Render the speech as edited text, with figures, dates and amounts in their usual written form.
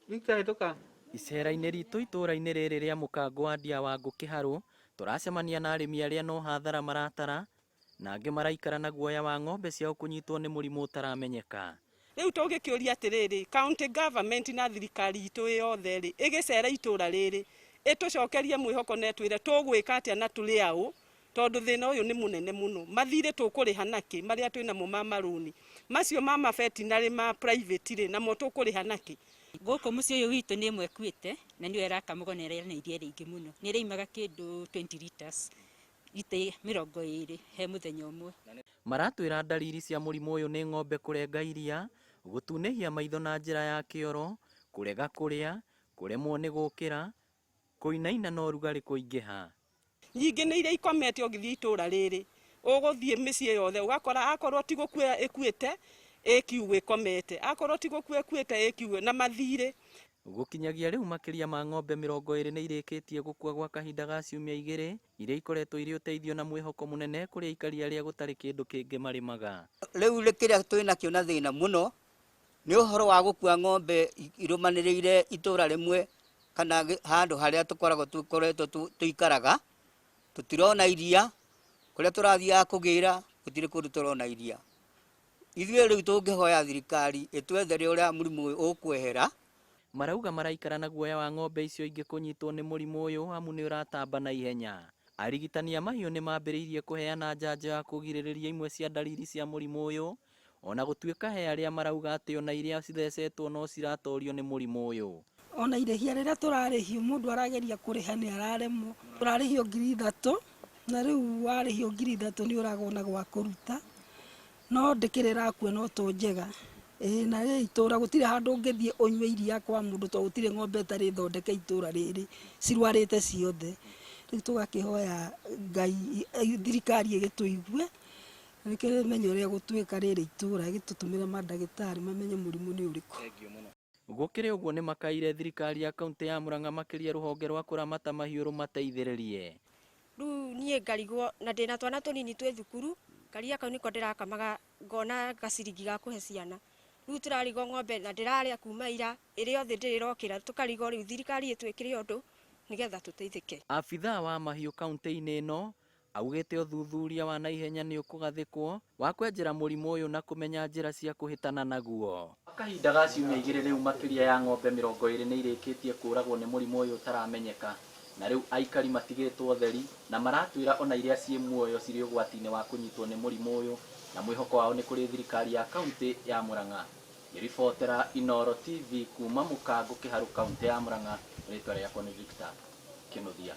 Ikahĩtũka. Icera-inĩ ritũ itũra-inĩ rĩrĩ rĩa Mũkango wa Ndiawangũ Kĩharũ, tũracemania na arĩmi arĩa no hathara maratara, na angĩ maraikara na guoya wa ng'ombe ciao kũnyitwo nĩ mũrimũ ũtaramenyeka. Rĩu tũgĩkĩũria atĩrĩrĩ, county government na thirikari itũ yothe rĩ, ĩgĩcera itũra rĩrĩ, ĩtũcokerie mwĩhoko na ĩtwĩre tũgwĩka atĩa na tũrĩ aũ, tondũ thĩna ũyũ nĩ mũnene mũno. Mathirĩ tũkũrĩha nakĩ marĩa twĩnamo ma marũni, macio ma mabetinarĩ ma private rĩ, namo tũkũrĩha nakĩ. Gũkũ mũciĩ ũyũ witũ nĩ ĩmwe ĩkuĩte na nĩyo ĩrakamũgwo na ĩrĩa iria rĩingĩ mũno. Nĩ ĩrĩimaga kĩndũ 20 liters, lita 20 he mũthenya ũmwe. Maratwĩra ndariri cia mũrimũ ũyũ nĩ ng'ombe kũrenga iria, gũtunĩhia maitho na njĩra ya kĩoro, kũrega kũrĩa, kũremwo nĩ gũkĩra, kũinaina na ũrugarĩ kũingĩha. Nyingĩ nĩ iria ikomete ũgĩthiĩ itũra rĩrĩ, ũgũthiĩ mĩciĩ yothe ũgakora akorwo ti gũkua ĩkuĩte ĩkiugo ĩkomete, akorwo ti gũkua ĩkuĩte ĩkiugo na mathirĩ. Gũkinyagia rĩu makĩria ma ng'ombe 20 nĩ irĩkĩtie gũkua gwa kahinda ga ciumia 2, iria ikoretwo irĩ ũteithio na mwĩhoko mũnene kũrĩ aikari arĩa gũtarĩ kĩndũ kĩngĩ marĩmaga. Rĩu kĩrĩa twĩnakĩo na thĩna mũno nĩ ũhoro wa gũkua ng'ombe irũmanĩrĩire itũra rĩmwe kana handũ harĩa tũkoretwo tũikaraga, tũtirona iria, kũrĩa tũrathiaga kũgĩra gũtirĩ kũndũ tũrona iria. Ithuĩ rĩu tũngĩhoya thirikari ĩtwethere ũrĩa mũrimũ ũyũ ũkwehera. Marauga maraikara na guoya wa ng'ombe icio ingĩ kũnyitwo nĩ mũrimũ ũyũ amu nĩ ũratamba na ihenya. Arigitani a mahiũ nĩ mambĩrĩirie kũheana njanjo ya kũgirĩrĩria imwe cia ndariri cia mũrimũ ũyũ, ona gũtuĩka he arĩa marauga atĩ ona iria cithecetwo no ciratorio nĩ mũrimũ ũyũ. Ona irĩhia rĩrĩa tũrarĩhio mũndũ arageria kũrĩha nĩ araremwo. Tũrarĩhio 3,000 na rĩu warĩhio 3,000 nĩ ũragona gwa kũruta, no ndĩkĩrĩra kuona to njega. Na rĩ itũra gũtirĩ handũ ũngĩthiĩ ũnyue iria kwa mũndũ to gũtirĩ ng'ombe tarĩ thondeke itũra rĩrĩ, cirwarĩte ciothe. Rĩu tũgakĩhoya Ngai thirikari ĩgĩtũigue, ĩkĩmenye ũrĩa gũtuĩka rĩrĩ itũra, ĩgĩtũtũmĩre mandagĩtarĩ mamenye mũrimũ nĩ ũrĩkũ. Gũkĩrĩ ũguo nĩ makaire thirikari ya kaunti ya Mũrang'a makĩria rũhonge rwa kũramata mahiũ rũmateithĩrĩrie. Rĩu niĩ ngarigwo na ndĩna twana tũnini twĩ thukuru, karia kau nĩko ndĩrakamaga ngona gaciringi ga kũhe ciana. Rĩu tũrarigwo ng'ombe na ndĩrarĩa kuma ira, ĩrĩ yothe ndĩrĩrokĩra, tũkarigwo rĩu thirikari ĩtwĩkĩre ũndũ nĩgetha tũteithĩke. Abithaa wa mahiũ kaunti-inĩ ĩno augĩte ũthuthuria wa naihenya nĩ ũkũgathĩkwo wa kwenjera mũrimũ ũyũ na kũmenya njĩra cia kũhĩtana naguo. Kahinda ga ciumia 2 rĩu makĩria ya ng'ombe 20 nĩ irĩkĩtie kũragwo nĩ mũrimũ ũyũ ũtaramenyeka, na rĩu aikari matigĩtwo theri na maratwĩra ona iria ciĩ muoyo cirĩ ũgwati-inĩ wa kũnyitwo nĩ mũrimũ ũyũ, na mwĩhoko wao nĩ kũrĩ thirikari ya kaunti ya Mũrang'a. Ribotera Inooro TV kuma Mũkango Kĩharũ kaunti ya Mũrang'a, rĩtwa rĩakwa nĩ Victor Kĩnuthia.